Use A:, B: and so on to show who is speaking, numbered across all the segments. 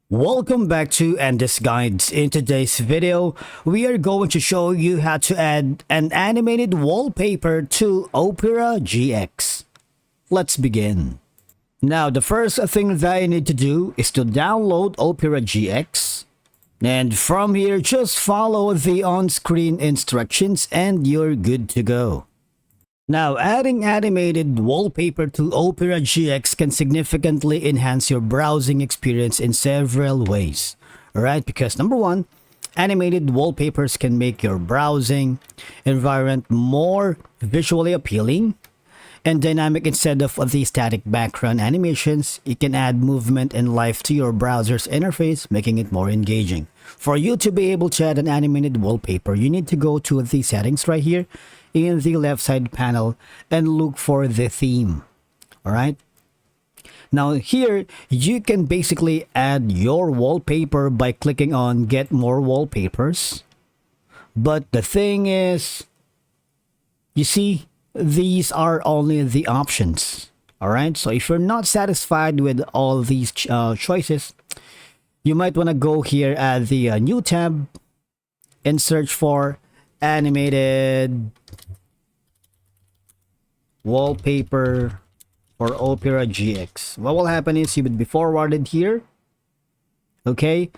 A: Welcome back to Endless Guides. In today's video, we are going to show you how to add an animated wallpaper to Opera GX. Let's begin. Now, the first thing that you need to do is to download Opera GX. And from here, just follow the on-screen instructions and you're good to go. Now, adding animated wallpaper to Opera GX can significantly enhance your browsing experience in several ways. Alright, because number one, animated wallpapers can make your browsing environment more visually appealing and dynamic instead of the static background animations. It can add movement and life to your browser's interface, making it more engaging. For you to be able to add an animated wallpaper, you need to go to the settings right here in the left side panel and look for the theme. All right, now here you can basically add your wallpaper by clicking on get more wallpapers, but the thing is, you see, these are only the options. All right, so if you're not satisfied with all these choices, you might want to go here at the new tab and search for animated wallpaper for Opera GX. What will happen is you would be forwarded here. Okay,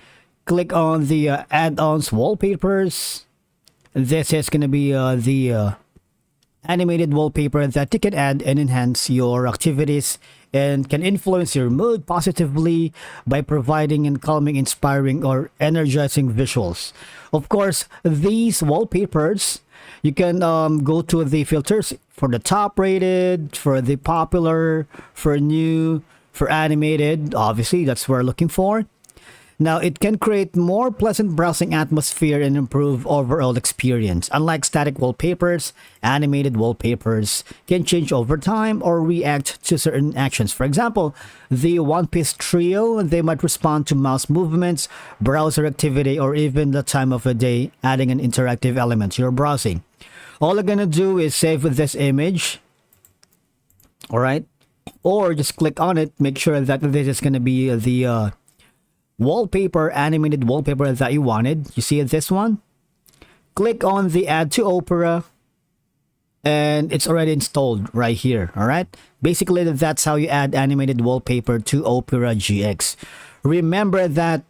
A: click on the add-ons wallpapers. This is going to be the animated wallpaper that you can add and enhance your activities and can influence your mood positively by providing and calming, inspiring, or energizing visuals. Of course, these wallpapers, you can go to the filters for the top rated, for the popular, for new, for animated. Obviously, that's what we're looking for. Now, it can create more pleasant browsing atmosphere and improve overall experience. Unlike static wallpapers, animated wallpapers can change over time or react to certain actions. For example, the One Piece trio, they might respond to mouse movements, browser activity, or even the time of the day, adding an interactive element to your browsing. All I'm gonna do is save this image. All right, or just click on it. Make sure that this is gonna be the wallpaper, animated wallpaper that you wanted. You see this one? Click on the add to Opera and it's already installed right here. All right, basically that's how you add animated wallpaper to Opera GX. Remember that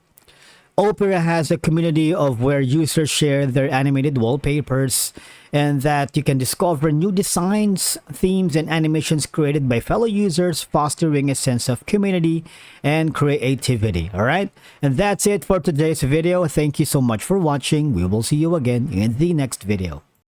A: Opera has a community of where users share their animated wallpapers and that you can discover new designs, themes, and animations created by fellow users, fostering a sense of community and creativity. All right, and that's it for today's video. Thank you so much for watching. We will see you again in the next video.